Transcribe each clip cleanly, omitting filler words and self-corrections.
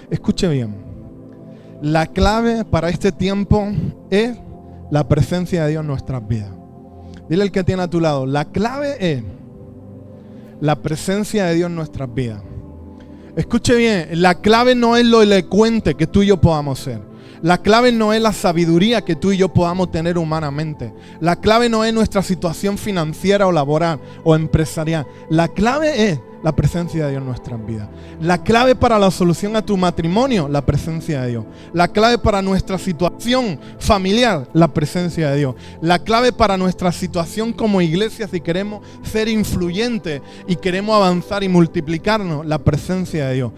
Escuche bien. La clave para este tiempo es la presencia de Dios en nuestras vidas. Dile al que tiene a tu lado, la clave es la presencia de Dios en nuestras vidas. Escuche bien, la clave no es lo elocuente que tú y yo podamos ser. La clave no es la sabiduría que tú y yo podamos tener humanamente. La clave no es nuestra situación financiera o laboral o empresarial. La clave es la presencia de Dios en nuestras vidas. La clave para la solución a tu matrimonio, la presencia de Dios. La clave para nuestra situación familiar, la presencia de Dios. La clave para nuestra situación como iglesia, si queremos ser influyentes y queremos avanzar y multiplicarnos, la presencia de Dios.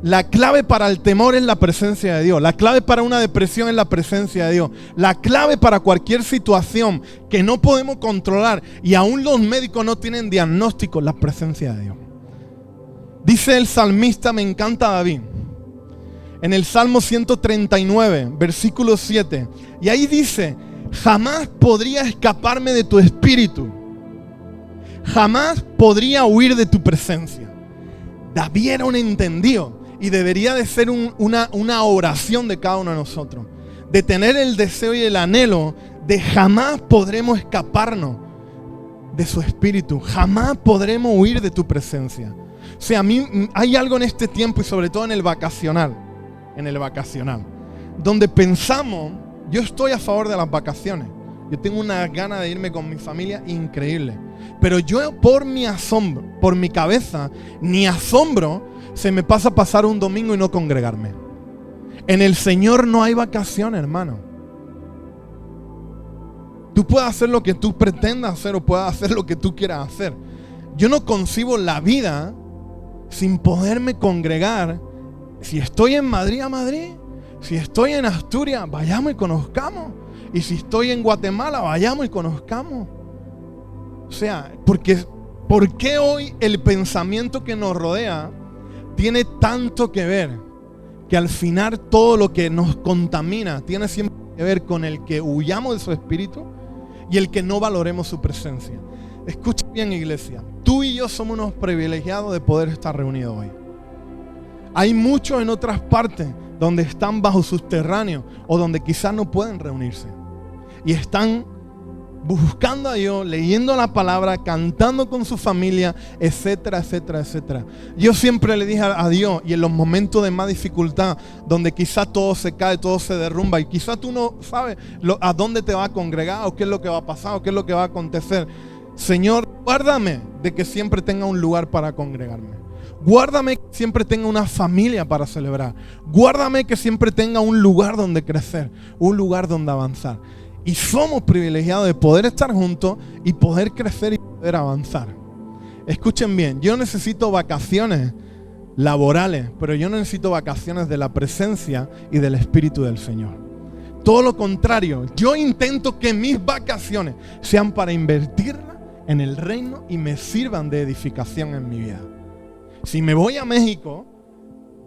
La clave para el temor es la presencia de Dios. La clave para una depresión es la presencia de Dios. La clave para cualquier situación que no podemos controlar y aún los médicos no tienen diagnóstico, la presencia de Dios. Dice el salmista, me encanta David, en el Salmo 139, versículo 7. Y ahí dice, jamás podría escaparme de tu espíritu. Jamás podría huir de tu presencia. David era un entendido. Y debería de ser una oración de cada uno de nosotros. De tener el deseo y el anhelo de jamás podremos escaparnos de su espíritu. Jamás podremos huir de tu presencia. O sea, a mí hay algo en este tiempo y sobre todo en el vacacional. Donde pensamos, yo estoy a favor de las vacaciones. Yo tengo una gana de irme con mi familia increíble. Pero yo por mi asombro, por mi cabeza, ni asombro, se me pasa pasar un domingo y no congregarme. En el Señor no hay vacaciones, hermano. Tú puedes hacer lo que tú pretendas hacer o puedes hacer lo que tú quieras hacer. Yo no concibo la vida sin poderme congregar. Si estoy en Madrid, a Madrid. Si estoy en Asturias, vayamos y conozcamos. Y si estoy en Guatemala, vayamos y conozcamos. O sea, ¿por qué hoy el pensamiento que nos rodea tiene tanto que ver? Que al final todo lo que nos contamina tiene siempre que ver con el que huyamos de su espíritu y el que no valoremos su presencia. Escucha bien, iglesia. Tú y yo somos unos privilegiados de poder estar reunidos hoy. Hay muchos en otras partes donde están bajo subterráneo o donde quizás no pueden reunirse. Y están buscando a Dios, leyendo la palabra, cantando con su familia, etcétera, etcétera, etcétera. Yo siempre le dije a Dios, y en los momentos de más dificultad, donde quizás todo se cae, todo se derrumba, y quizás tú no sabes a dónde te va a congregar, o qué es lo que va a pasar, o qué es lo que va a acontecer. Señor, guárdame de que siempre tenga un lugar para congregarme. Guárdame que siempre tenga una familia para celebrar. Guárdame que siempre tenga un lugar donde crecer, un lugar donde avanzar. Y somos privilegiados de poder estar juntos y poder crecer y poder avanzar. Escuchen bien, yo necesito vacaciones laborales, pero yo no necesito vacaciones de la presencia y del Espíritu del Señor. Todo lo contrario, yo intento que mis vacaciones sean para invertirlas en el reino y me sirvan de edificación en mi vida. Si me voy a México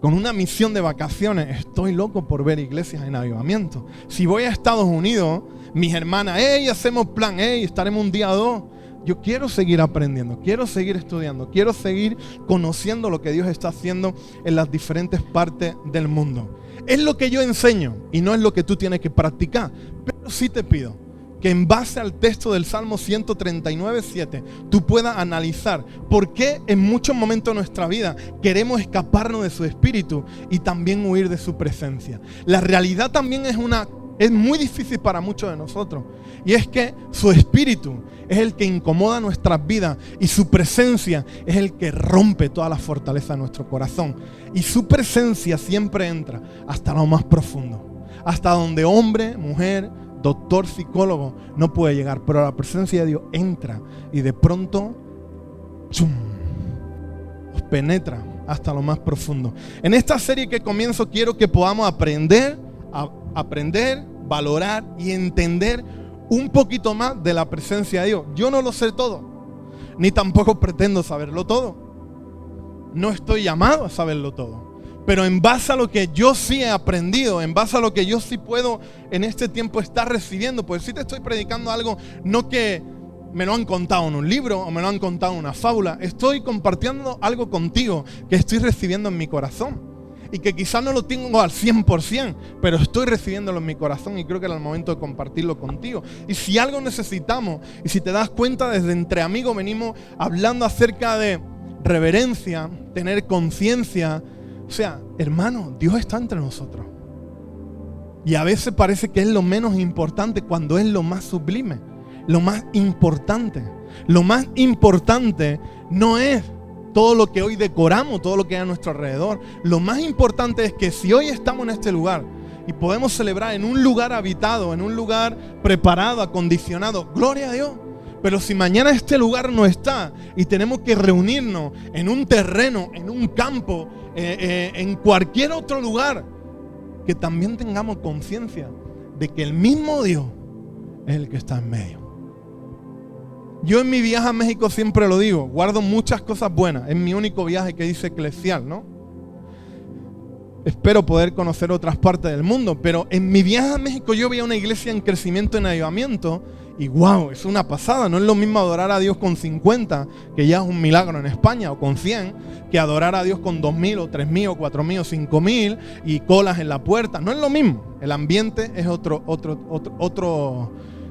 con una misión de vacaciones, estoy loco por ver iglesias en avivamiento. Si voy a Estados Unidos, mis hermanas, hacemos plan, estaremos un día o dos. Yo quiero seguir aprendiendo, quiero seguir estudiando, quiero seguir conociendo lo que Dios está haciendo en las diferentes partes del mundo. Es lo que yo enseño y no es lo que tú tienes que practicar. Pero sí te pido que en base al texto del Salmo 139:7 tú puedas analizar por qué en muchos momentos de nuestra vida queremos escaparnos de su espíritu y también huir de su presencia. La realidad también es muy difícil para muchos de nosotros, y es que su espíritu es el que incomoda nuestras vidas y su presencia es el que rompe toda la fortaleza de nuestro corazón, y su presencia siempre entra hasta lo más profundo, hasta donde hombre, mujer, doctor, psicólogo no puede llegar, pero la presencia de Dios entra y de pronto ¡chum!, nos penetra hasta lo más profundo. En esta serie que comienzo quiero que podamos aprender, valorar y entender un poquito más de la presencia de Dios. Yo no lo sé todo, ni tampoco pretendo saberlo todo. No estoy llamado a saberlo todo. Pero en base a lo que yo sí he aprendido, en base a lo que yo sí puedo en este tiempo estar recibiendo, pues sí te estoy predicando algo, no que me lo han contado en un libro o me lo han contado en una fábula. Estoy compartiendo algo contigo que estoy recibiendo en mi corazón. y que quizás no lo tengo al 100%, pero estoy recibiéndolo en mi corazón y creo que era el momento de compartirlo contigo. Y si algo necesitamos, y si te das cuenta, desde Entre Amigos venimos hablando acerca de reverencia, tener conciencia. O sea, hermano, Dios está entre nosotros. Y a veces parece que es lo menos importante cuando es lo más sublime, lo más importante. Lo más importante no es todo lo que hoy decoramos, todo lo que hay a nuestro alrededor. Lo más importante es que si hoy estamos en este lugar y podemos celebrar en un lugar habitado, en un lugar preparado, acondicionado, gloria a Dios. Pero si mañana este lugar no está y tenemos que reunirnos en un terreno, en un campo, en cualquier otro lugar, que también tengamos conciencia de que el mismo Dios es el que está en medio. Yo en mi viaje a México siempre lo digo, guardo muchas cosas buenas. Es mi único viaje que dice eclesial, ¿no? Espero poder conocer otras partes del mundo, pero en mi viaje a México yo veía una iglesia en crecimiento, en avivamiento, y wow, es una pasada. No es lo mismo adorar a Dios con 50, que ya es un milagro en España, o con 100, que adorar a Dios con 2.000 o 3.000 o 4.000 o 5.000 y colas en la puerta. No es lo mismo. El ambiente es otro,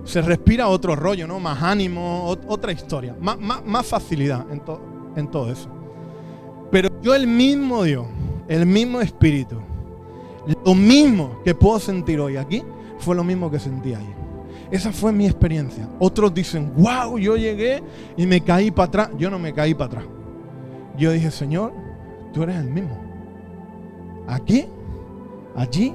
se respira otro rollo, ¿no? Más ánimo, otra historia, más facilidad en todo eso. Pero yo el mismo Dios, el mismo Espíritu, lo mismo que puedo sentir hoy aquí, fue lo mismo que sentí ahí. Esa fue mi experiencia. Otros dicen, wow, yo llegué y me caí para atrás. Yo no me caí para atrás. Yo dije, Señor, tú eres el mismo. Aquí, allí,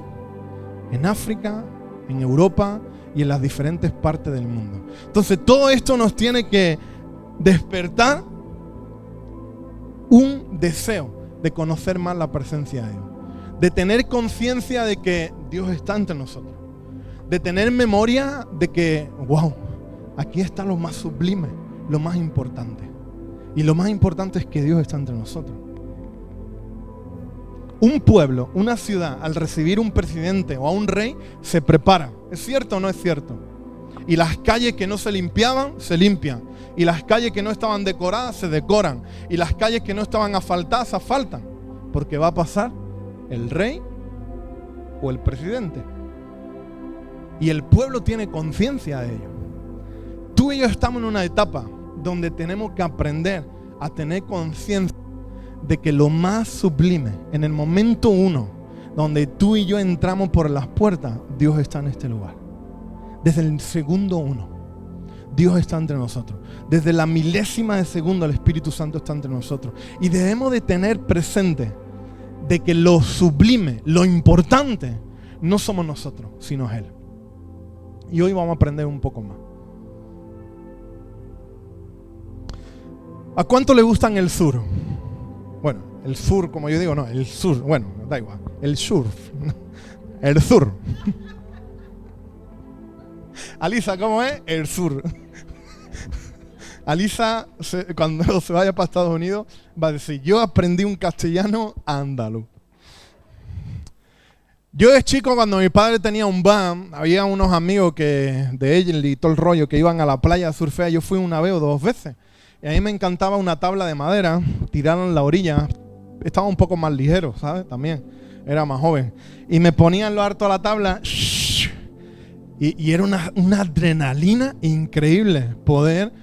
en África, en Europa y en las diferentes partes del mundo. Entonces todo esto nos tiene que despertar un deseo de conocer más la presencia de Dios, de tener conciencia de que Dios está entre nosotros, de tener memoria de que, wow, aquí está lo más sublime, lo más importante. Y lo más importante es que Dios está entre nosotros. Un pueblo, una ciudad, al recibir un presidente o a un rey, se prepara. ¿Es cierto o no es cierto? Y las calles que no se limpiaban, se limpian. Y las calles que no estaban decoradas, se decoran. Y las calles que no estaban asfaltadas, se asfaltan. Porque va a pasar el rey o el presidente. Y el pueblo tiene conciencia de ello. Tú y yo estamos en una etapa donde tenemos que aprender a tener conciencia de que lo más sublime, en el momento uno, donde tú y yo entramos por las puertas, Dios está en este lugar. Desde el segundo uno, Dios está entre nosotros. Desde la milésima de segundo, el Espíritu Santo está entre nosotros. Y debemos de tener presente de que lo sublime, lo importante, no somos nosotros, sino es Él. Y hoy vamos a aprender un poco más. ¿A cuánto le gustan el sur? Bueno, el sur, como yo digo, no, el sur, bueno, da igual, el surf, el sur. Alisa, ¿cómo es? El sur. Alisa, cuando se vaya para Estados Unidos, va a decir, yo aprendí un castellano andaluz. Yo de chico, cuando mi padre tenía un van, había unos amigos de él y todo el rollo que iban a la playa a surfear. Yo fui una vez o dos veces. Y a mí me encantaba una tabla de madera, tirarla en la orilla. Estaba un poco más ligero, ¿sabes? También. Era más joven. Y me ponía en lo alto a la tabla. Y era una adrenalina increíble poder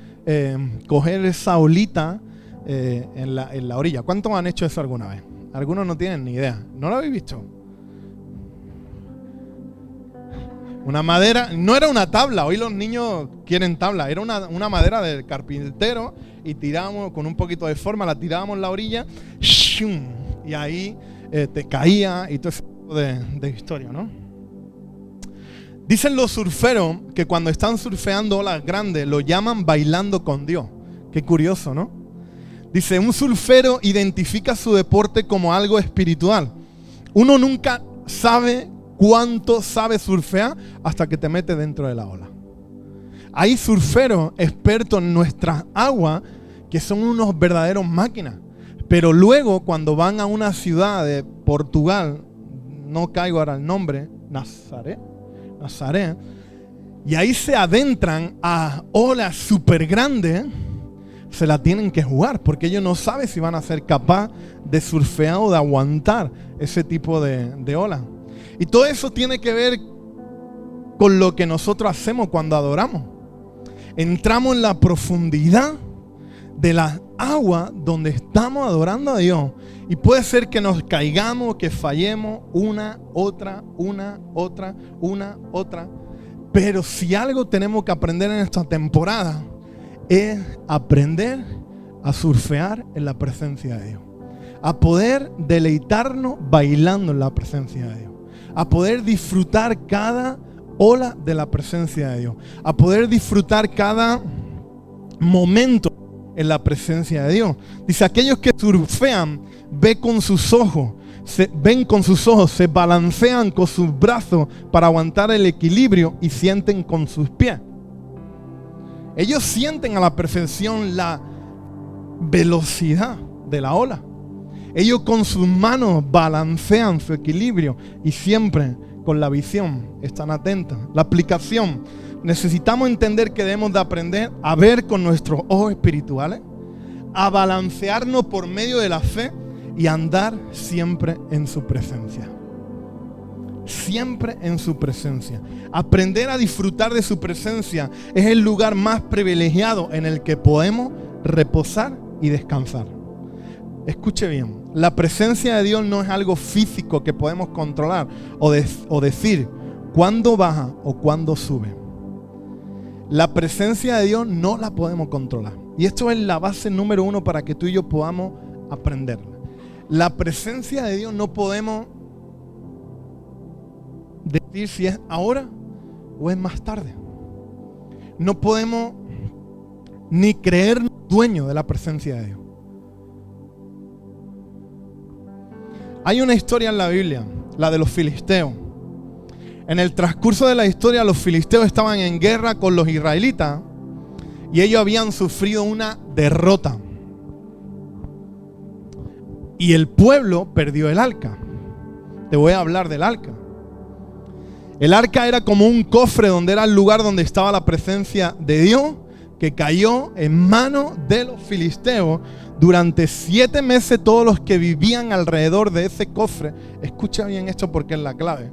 coger esa olita en la orilla. ¿Cuántos han hecho eso alguna vez? Algunos no tienen ni idea. ¿No lo habéis visto? Una madera, no era una tabla, hoy los niños quieren tabla, era una madera del carpintero y tirábamos con un poquito de forma, la tirábamos en la orilla y ahí te caía y todo ese tipo de historia, ¿no? Dicen los surferos que cuando están surfeando olas grandes lo llaman bailando con Dios. Qué curioso, ¿no? Dice, un surfero identifica su deporte como algo espiritual. Uno nunca sabe cuánto sabe surfear hasta que te metes dentro de la ola. Hay surferos expertos en nuestras aguas que son unos verdaderos máquinas. Pero luego cuando van a una ciudad de Portugal, no caigo ahora el nombre, Nazaré, y ahí se adentran a olas súper grandes, se la tienen que jugar, porque ellos no saben si van a ser capaces de surfear o de aguantar ese tipo de olas. Y todo eso tiene que ver con lo que nosotros hacemos cuando adoramos. Entramos en la profundidad de las aguas donde estamos adorando a Dios. Y puede ser que nos caigamos, que fallemos una, otra. Pero si algo tenemos que aprender en esta temporada, es aprender a surfear en la presencia de Dios. A poder deleitarnos bailando en la presencia de Dios. A poder disfrutar cada ola de la presencia de Dios. A poder disfrutar cada momento en la presencia de Dios. Dice, aquellos que surfean, ven con sus ojos, se balancean con sus brazos para aguantar el equilibrio y sienten con sus pies. Ellos sienten a la perfección la velocidad de la ola. Ellos con sus manos balancean su equilibrio y siempre con la visión están atentos. La aplicación. Necesitamos entender que debemos de aprender a ver con nuestros ojos espirituales, a balancearnos por medio de la fe y andar siempre en su presencia. Siempre en su presencia. Aprender a disfrutar de su presencia es el lugar más privilegiado en el que podemos reposar y descansar. Escuche bien, la presencia de Dios no es algo físico que podemos controlar o decir cuándo baja o cuándo sube. La presencia de Dios no la podemos controlar. Y esto es la base número 1 para que tú y yo podamos aprenderla. La presencia de Dios no podemos decir si es ahora o es más tarde. No podemos ni creernos dueños de la presencia de Dios. Hay una historia en la Biblia, la de los filisteos. En el transcurso de la historia, los filisteos estaban en guerra con los israelitas y ellos habían sufrido una derrota. Y el pueblo perdió el arca. Te voy a hablar del arca. El arca era como un cofre donde era el lugar donde estaba la presencia de Dios, que cayó en manos de los filisteos. Durante 7 meses todos los que vivían alrededor de ese cofre, escucha bien esto porque es la clave.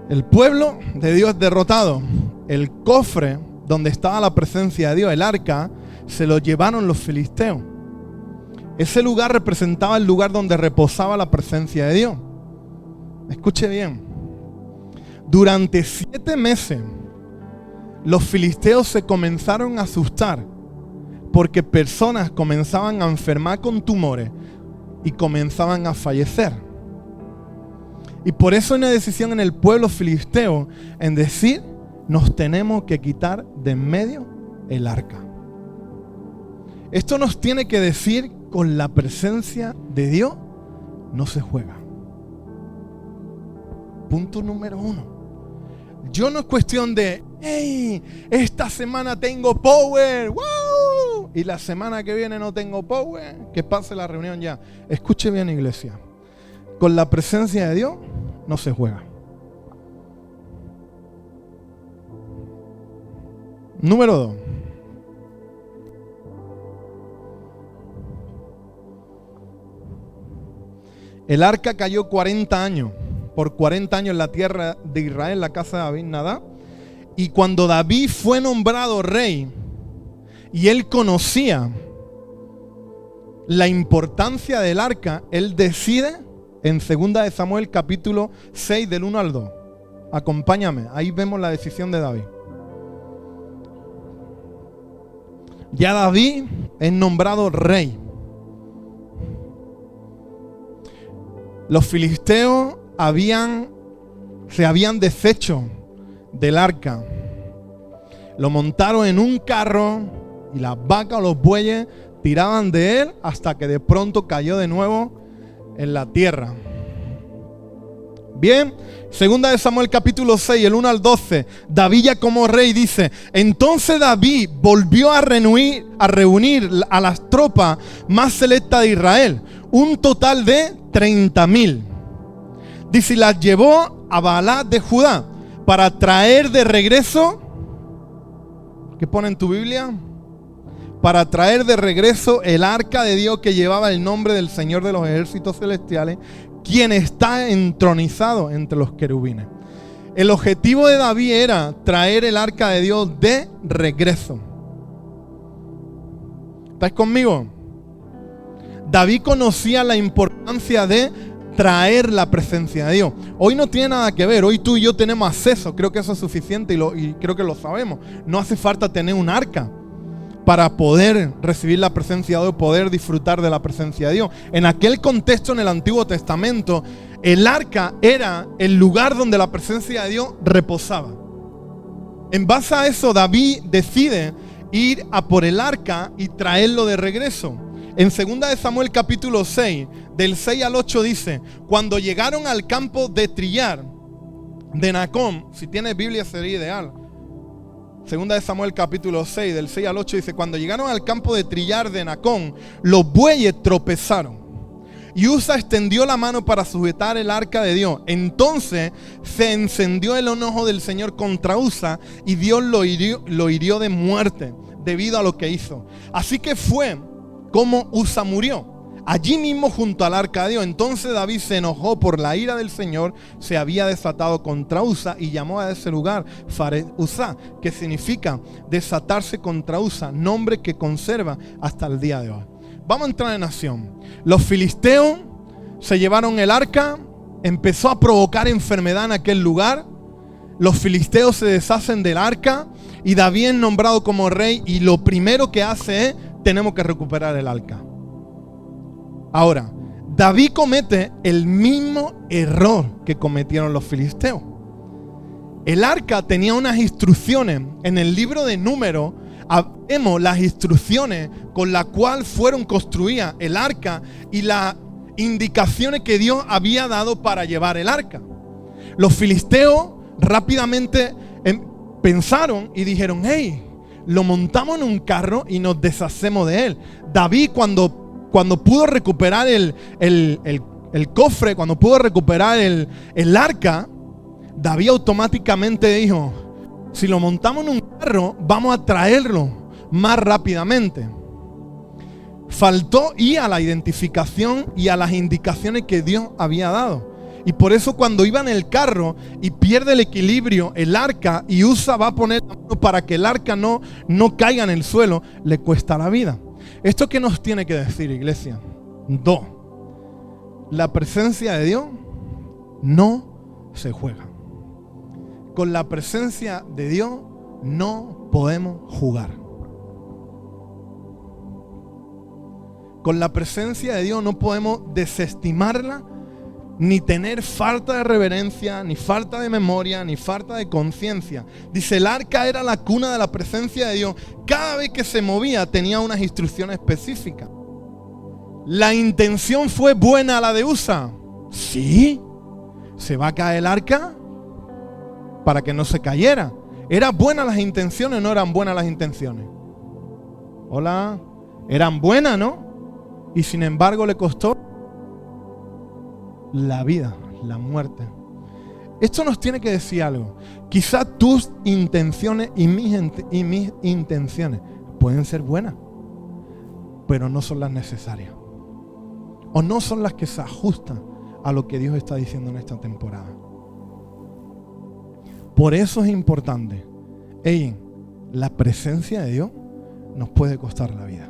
El pueblo de Dios derrotado, el cofre donde estaba la presencia de Dios, el arca, se lo llevaron los filisteos. Ese lugar representaba el lugar donde reposaba la presencia de Dios. Escuche bien. Durante 7 meses, los filisteos se comenzaron a asustar porque personas comenzaban a enfermar con tumores y comenzaban a fallecer. Y por eso hay una decisión en el pueblo filisteo en decir, nos tenemos que quitar de en medio el arca. Esto nos tiene que decir, con la presencia de Dios no se juega. Punto número 1. Yo no es cuestión de, hey, esta semana tengo power, wow, y la semana que viene no tengo power, que pase la reunión ya. Escuche bien, iglesia. Con la presencia de Dios no se juega. Número 2. El arca cayó 40 años. Por 40 años en la tierra de Israel, la casa de David, nada. Y cuando David fue nombrado rey y él conocía la importancia del arca, él decide en 2 de Samuel capítulo 6 del 1 al 2. Acompáñame, ahí vemos la decisión de David. Ya David es nombrado rey. Los filisteos se habían deshecho del arca. Lo montaron en un carro y las vacas o los bueyes tiraban de él hasta que de pronto cayó de nuevo en la tierra. Bien, 2 de Samuel capítulo 6, el 1 al 12, David ya como rey dice, entonces David volvió a reunir a las tropas más selectas de Israel, un total de 30,000. Dice, y las llevó a Baalat de Judá para traer de regreso, ¿qué pone en tu Biblia? para traer de regreso el arca de Dios que llevaba el nombre del Señor de los ejércitos celestiales, quien está entronizado entre los querubines. El objetivo de David era traer el arca de Dios de regreso. ¿Estáis conmigo? David conocía la importancia de traer la presencia de Dios. Hoy no tiene nada que ver, hoy tú y yo tenemos acceso, creo que eso es suficiente y creo que lo sabemos. No hace falta tener un arca para poder recibir la presencia de Dios, poder disfrutar de la presencia de Dios. En aquel contexto, en el Antiguo Testamento, el arca era el lugar donde la presencia de Dios reposaba. En base a eso, David decide ir a por el arca y traerlo de regreso. En 2 de Samuel capítulo 6, del 6 al 8 dice: cuando llegaron al campo de trillar de Nacón, si tienes Biblia sería ideal. 2 de Samuel capítulo 6, del 6 al 8 dice: cuando llegaron al campo de trillar de Nacón, los bueyes tropezaron. Y Usa extendió la mano para sujetar el arca de Dios. Entonces se encendió el enojo del Señor contra Usa y Dios lo hirió de muerte debido a lo que hizo. Así que fue como Usa murió, allí mismo junto al arca de Dios. Entonces David se enojó por la ira del Señor, se había desatado contra Usa y llamó a ese lugar Fares Usa, que significa desatarse contra Usa, nombre que conserva hasta el día de hoy. Vamos a entrar en acción. Los filisteos se llevaron el arca, empezó a provocar enfermedad en aquel lugar. Los filisteos se deshacen del arca y David es nombrado como rey, y lo primero que hace es: tenemos que recuperar el arca. Ahora, David comete el mismo error que cometieron los filisteos. El arca tenía unas instrucciones. En el libro de Números vemos las instrucciones con las cuales fueron construidas el arca y las indicaciones que Dios había dado para llevar el arca. Los filisteos rápidamente pensaron y dijeron: hey, lo montamos en un carro y nos deshacemos de él. David, cuando pudo recuperar el cofre, cuando pudo recuperar el arca, David automáticamente dijo: si lo montamos en un carro, vamos a traerlo más rápidamente. Faltó ir a la identificación y a las indicaciones que Dios había dado. Y por eso cuando iba en el carro y pierde el equilibrio el arca, y Usa va a poner la mano para que el arca no caiga en el suelo, le cuesta la vida. ¿Esto qué nos tiene que decir, iglesia? 2. La presencia de Dios no se juega. Con la presencia de Dios no podemos jugar. Con la presencia de Dios no podemos desestimarla, ni tener falta de reverencia, ni falta de memoria, ni falta de conciencia. Dice: el arca era la cuna de la presencia de Dios. Cada vez que se movía tenía unas instrucciones específicas. ¿La intención fue buena la de Usa? Sí. ¿Se va a caer el arca? Para que no se cayera. ¿Eran buenas las intenciones o no eran buenas las intenciones? Hola. Eran buenas, ¿no? Y sin embargo le costó la vida, la muerte. Esto nos tiene que decir algo. Quizás tus intenciones y mis intenciones pueden ser buenas, pero no son las necesarias, o no son las que se ajustan a lo que Dios está diciendo en esta temporada. Por eso es importante. La presencia de Dios nos puede costar la vida.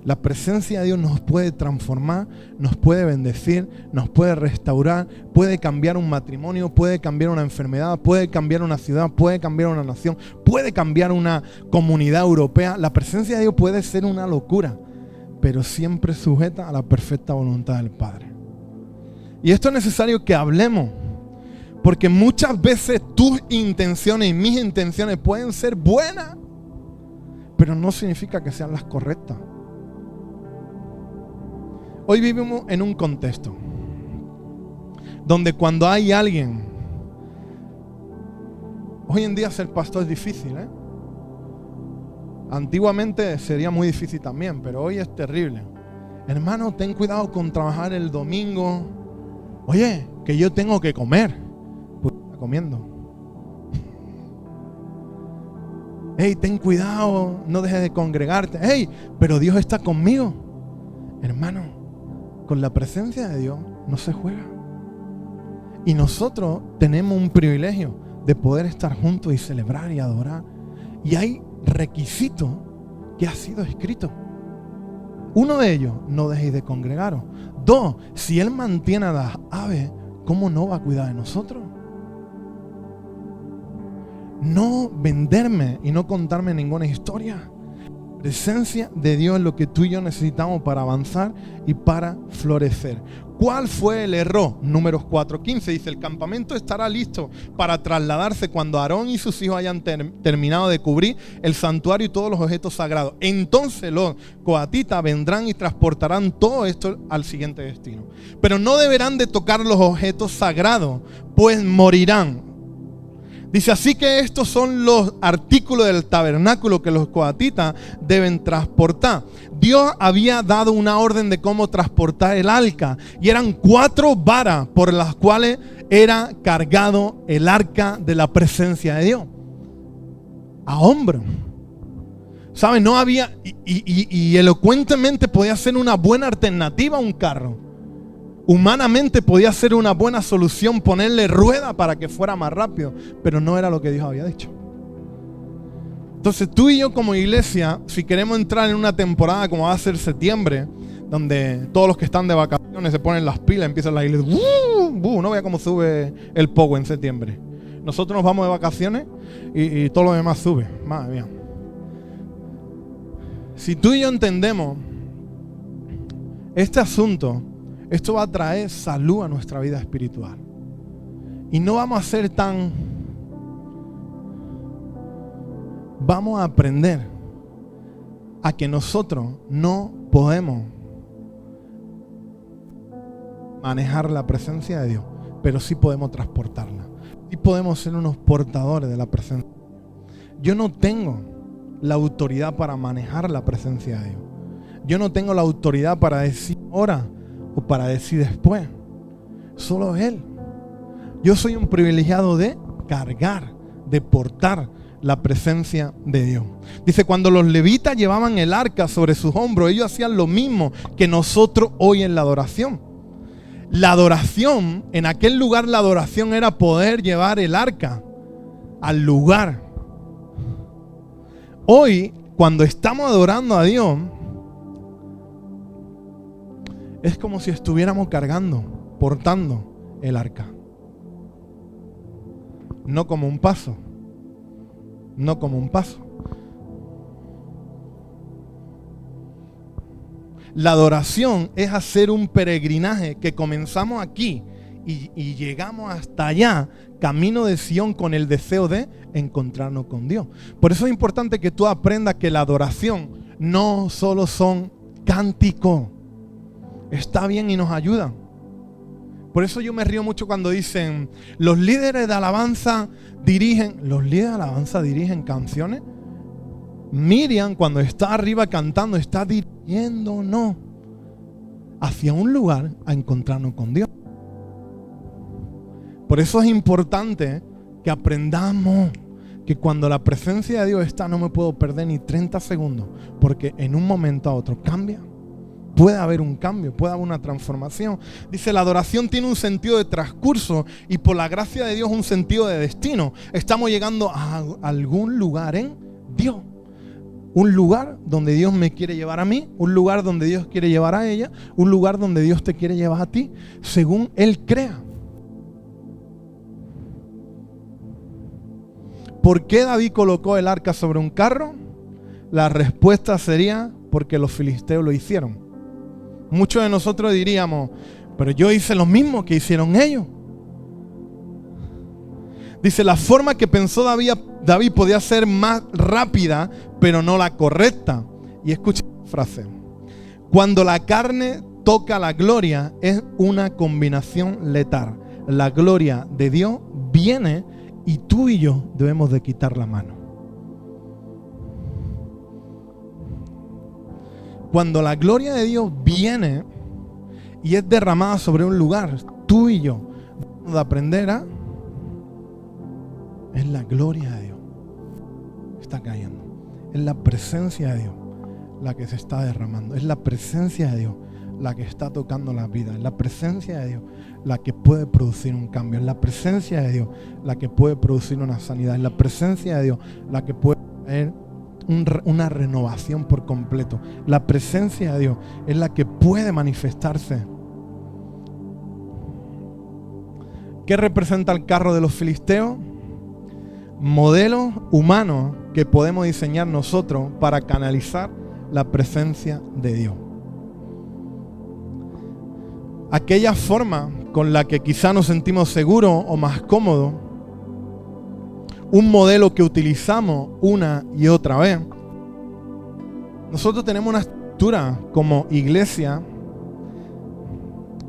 La presencia de Dios nos puede transformar, nos puede bendecir, nos puede restaurar, puede cambiar un matrimonio, puede cambiar una enfermedad, puede cambiar una ciudad, puede cambiar una nación, puede cambiar una comunidad europea. La presencia de Dios puede ser una locura, pero siempre sujeta a la perfecta voluntad del Padre. Y esto es necesario que hablemos, porque muchas veces tus intenciones y mis intenciones pueden ser buenas, pero no significa que sean las correctas. Hoy vivimos en un contexto donde cuando hay alguien, hoy en día ser pastor es difícil, ¿eh? Antiguamente sería muy difícil también, pero hoy es terrible. Hermano, ten cuidado con trabajar el domingo. Oye, que yo tengo que comer. Pues está comiendo. Hey, ten cuidado, no dejes de congregarte. Hey, pero Dios está conmigo. Hermano, con la presencia de Dios no se juega. Y nosotros tenemos un privilegio de poder estar juntos y celebrar y adorar. Y hay requisitos que ha sido escrito. Uno de ellos, no dejéis de congregaros. 2, si Él mantiene a las aves, ¿cómo no va a cuidar de nosotros? No venderme y no contarme ninguna historia. Presencia de Dios es lo que tú y yo necesitamos para avanzar y para florecer. ¿Cuál fue el error? Números 4:15 dice: el campamento estará listo para trasladarse cuando Aarón y sus hijos hayan terminado de cubrir el santuario y todos los objetos sagrados. Entonces los coatitas vendrán y transportarán todo esto al siguiente destino. Pero no deberán de tocar los objetos sagrados, pues morirán. Dice, así que estos son los artículos del tabernáculo que los coatitas deben transportar. Dios había dado una orden de cómo transportar el arca. Y eran 4 varas por las cuales era cargado el arca de la presencia de Dios. A hombro. ¿Sabes? No había... Y elocuentemente podía ser una buena alternativa a un carro. Humanamente podía ser una buena solución ponerle rueda para que fuera más rápido, pero no era lo que Dios había dicho. Entonces tú y yo como iglesia, si queremos entrar en una temporada como va a ser septiembre, donde todos los que están de vacaciones se ponen las pilas, empiezan la iglesia, no vea cómo sube el pogo en septiembre. Nosotros nos vamos de vacaciones y todo lo demás sube. Madre mía. Si tú y yo entendemos este asunto, esto va a traer salud a nuestra vida espiritual. Y no vamos a ser tan... Vamos a aprender a que nosotros no podemos manejar la presencia de Dios, pero sí podemos transportarla. Sí podemos ser unos portadores de la presencia. Yo no tengo la autoridad para manejar la presencia de Dios. Yo no tengo la autoridad para decir ahora o para decir después. Solo Él. Yo soy un privilegiado de cargar, de portar la presencia de Dios. Dice, cuando los levitas llevaban el arca sobre sus hombros, ellos hacían lo mismo que nosotros hoy en la adoración. La adoración, en aquel lugar la adoración era poder llevar el arca al lugar. Hoy, cuando estamos adorando a Dios, es como si estuviéramos cargando, portando el arca. No como un paso. No como un paso. La adoración es hacer un peregrinaje que comenzamos aquí y llegamos hasta allá, camino de Sion, con el deseo de encontrarnos con Dios. Por eso es importante que tú aprendas que la adoración no solo son cánticos. Está bien y nos ayudan. Por eso yo me río mucho cuando dicen los líderes de alabanza dirigen. ¿Los líderes de alabanza dirigen canciones? Miriam, cuando está arriba cantando, está dirigiéndonos hacia un lugar a encontrarnos con Dios. Por eso es importante que aprendamos que cuando la presencia de Dios está, no me puedo perder ni 30 segundos, porque en un momento a otro cambia. Puede haber un cambio, puede haber una transformación. Dice, la adoración tiene un sentido de transcurso y por la gracia de Dios un sentido de destino. Estamos llegando a algún lugar en Dios. Un lugar donde Dios me quiere llevar a mí, un lugar donde Dios quiere llevar a ella, un lugar donde Dios te quiere llevar a ti, según Él crea. ¿Por qué David colocó el arca sobre un carro? La respuesta sería porque los filisteos lo hicieron. Muchos de nosotros diríamos, pero yo hice lo mismo que hicieron ellos. Dice, la forma que pensó David podía ser más rápida, pero no la correcta. Y escucha la frase. Cuando la carne toca la gloria, es una combinación letal. La gloria de Dios viene y tú y yo debemos de quitar la mano. Cuando la gloria de Dios viene y es derramada sobre un lugar, tú y yo debemos de aprender a... Es la gloria de Dios. está cayendo. Es la presencia de Dios la que se está derramando. Es la presencia de Dios la que está tocando la vida. Es la presencia de Dios la que puede producir un cambio. Es la presencia de Dios la que puede producir una sanidad. Es la presencia de Dios la que puede traer una renovación por completo. La presencia de Dios es la que puede manifestarse. ¿Qué representa el carro de los filisteos? Modelos humanos que podemos diseñar nosotros para canalizar la presencia de Dios. Aquella forma con la que quizá nos sentimos seguros o más cómodos, un modelo que utilizamos una y otra vez. Nosotros tenemos una estructura como iglesia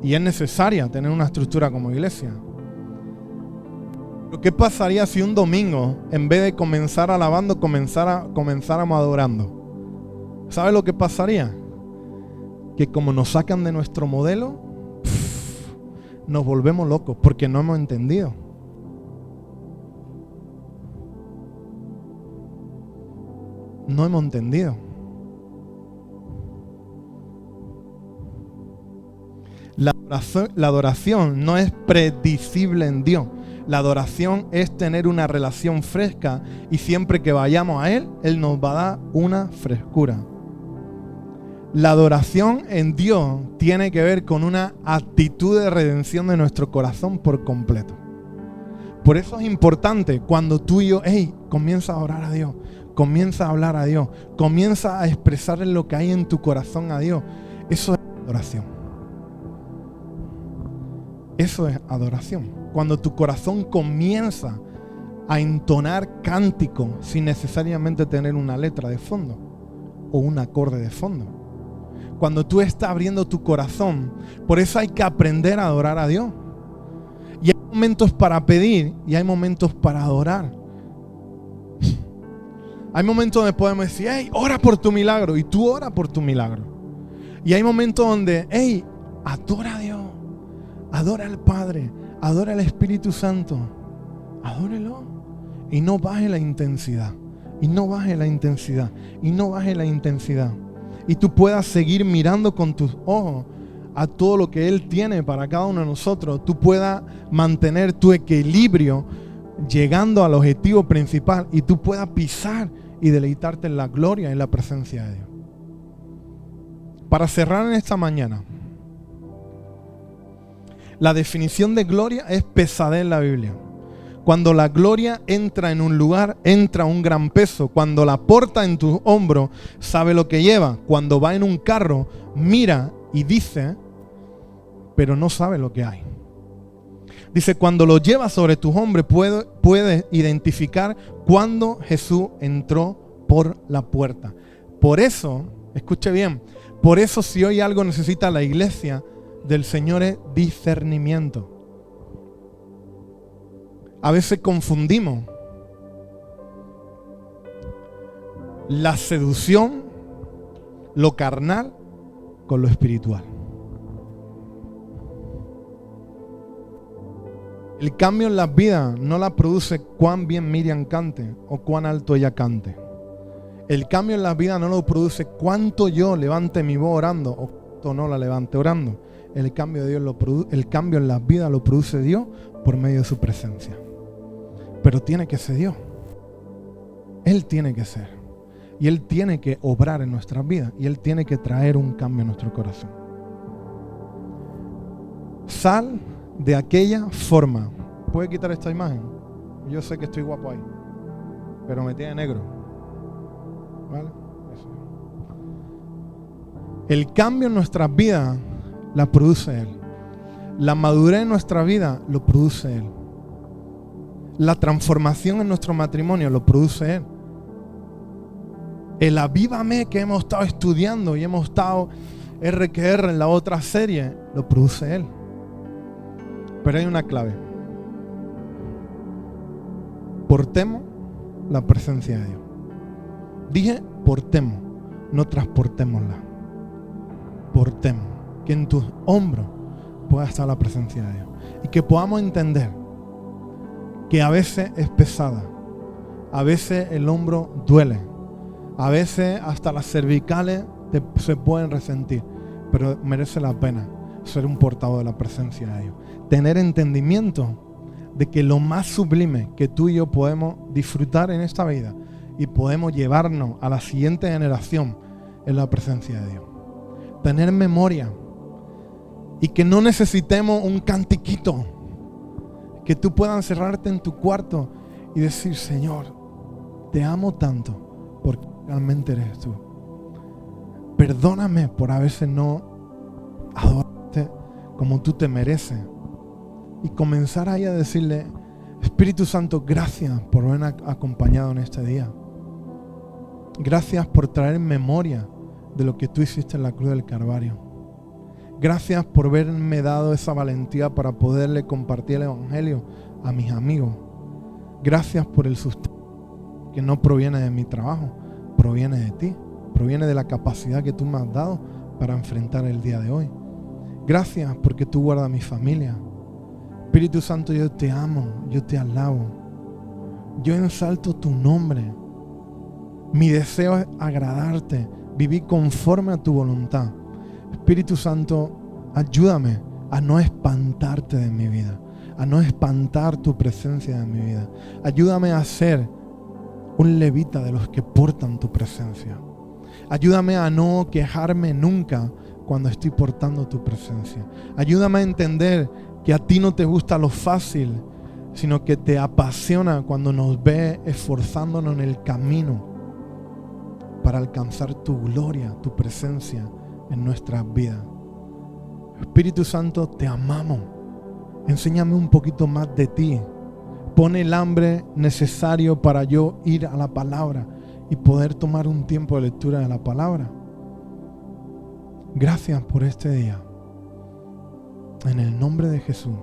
y es necesaria tener una estructura como iglesia. ¿Qué pasaría si un domingo, en vez de comenzar alabando, comenzáramos adorando? ¿Sabe lo que pasaría? Que como nos sacan de nuestro modelo, nos volvemos locos porque no hemos entendido. No hemos entendido. La adoración no es predecible en Dios. La adoración es tener una relación fresca y siempre que vayamos a Él, Él nos va a dar una frescura. La adoración en Dios tiene que ver con una actitud de redención de nuestro corazón por completo. Por eso es importante cuando tú y yo, comienza a orar a Dios, comienza a hablar a Dios, comienza a expresar lo que hay en tu corazón a Dios. Eso es adoración. Eso es adoración. Cuando tu corazón comienza a entonar cánticos sin necesariamente tener una letra de fondo o un acorde de fondo. Cuando tú estás abriendo tu corazón, por eso hay que aprender a adorar a Dios. Y hay momentos para pedir y hay momentos para adorar. Hay momentos donde podemos decir, ora por tu milagro, y tú ora por tu milagro. Y hay momentos donde, adora a Dios, adora al Padre, adora al Espíritu Santo, adórelo. Y no baje la intensidad, y no baje la intensidad, y no baje la intensidad. Y tú puedas seguir mirando con tus ojos a todo lo que Él tiene para cada uno de nosotros. Tú puedas mantener tu equilibrio llegando al objetivo principal y tú puedas pisar y deleitarte en la gloria y en la presencia de Dios. Para cerrar en esta mañana, la definición de gloria es pesadez en la Biblia. Cuando la gloria entra en un lugar, entra un gran peso. Cuando la porta en tus hombros, sabe lo que lleva. Cuando va en un carro, mira y dice, pero no sabe lo que hay. Dice, cuando lo llevas sobre tus hombros, puedes identificar cuando Jesús entró por la puerta. Por eso, escuche bien, por eso si hoy algo necesita la iglesia del Señor es discernimiento. A veces confundimos la seducción, lo carnal, con lo espiritual. El cambio en las vidas no la produce cuán bien Miriam cante o cuán alto ella cante. El cambio en las vidas no lo produce cuánto yo levante mi voz orando o cuánto no la levante orando. El cambio en las vidas lo produce Dios por medio de su presencia. Pero tiene que ser Dios. Él tiene que ser. Y Él tiene que obrar en nuestras vidas. Y Él tiene que traer un cambio en nuestro corazón. Sal de aquella forma. ¿Puede quitar esta imagen? Yo sé que estoy guapo ahí, pero me tiene negro. ¿Vale? Eso. El cambio en nuestras vidas la produce Él. La madurez en nuestra vida lo produce Él. La transformación en nuestro matrimonio lo produce Él. El avívame que hemos estado estudiando y hemos estado RQR en la otra serie, lo produce Él. Pero hay una clave. Portemos la presencia de Dios. Dije portemos, no transportémosla. Portemos. Que en tus hombros pueda estar la presencia de Dios. Y que podamos entender que a veces es pesada, A veces el hombro duele. A veces hasta las cervicales se pueden resentir. Pero merece la pena ser un portavoz de la presencia de Dios. Tener entendimiento de que lo más sublime que tú y yo podemos disfrutar en esta vida y podemos llevarnos a la siguiente generación es la presencia de Dios. Tener memoria y que no necesitemos un cantiquito, que tú puedas encerrarte en tu cuarto y decir: Señor, te amo tanto porque realmente eres tú. Perdóname por a veces no adorarte como tú te mereces. Y comenzar ahí a decirle: Espíritu Santo, gracias por haberme acompañado en este día. Gracias por traer memoria de lo que tú hiciste en la cruz del Calvario. Gracias por haberme dado esa valentía para poderle compartir el Evangelio a mis amigos. Gracias por el sustento que no proviene de mi trabajo, proviene de ti. Proviene de la capacidad que tú me has dado para enfrentar el día de hoy. Gracias porque tú guardas mi familia. Espíritu Santo, yo te amo, yo te alabo. Yo ensalto tu nombre. Mi deseo es agradarte, vivir conforme a tu voluntad. Espíritu Santo, ayúdame a no espantarte de mi vida, a no espantar tu presencia en mi vida. Ayúdame a ser un levita de los que portan tu presencia. Ayúdame a no quejarme nunca cuando estoy portando tu presencia. Ayúdame a entender que a ti no te gusta lo fácil, sino que te apasiona cuando nos ves esforzándonos en el camino para alcanzar tu gloria, tu presencia en nuestras vidas. Espíritu Santo, te amamos. Enséñame un poquito más de ti. Pon el hambre necesario para yo ir a la palabra y poder tomar un tiempo de lectura de la palabra. Gracias por este día. En el nombre de Jesús.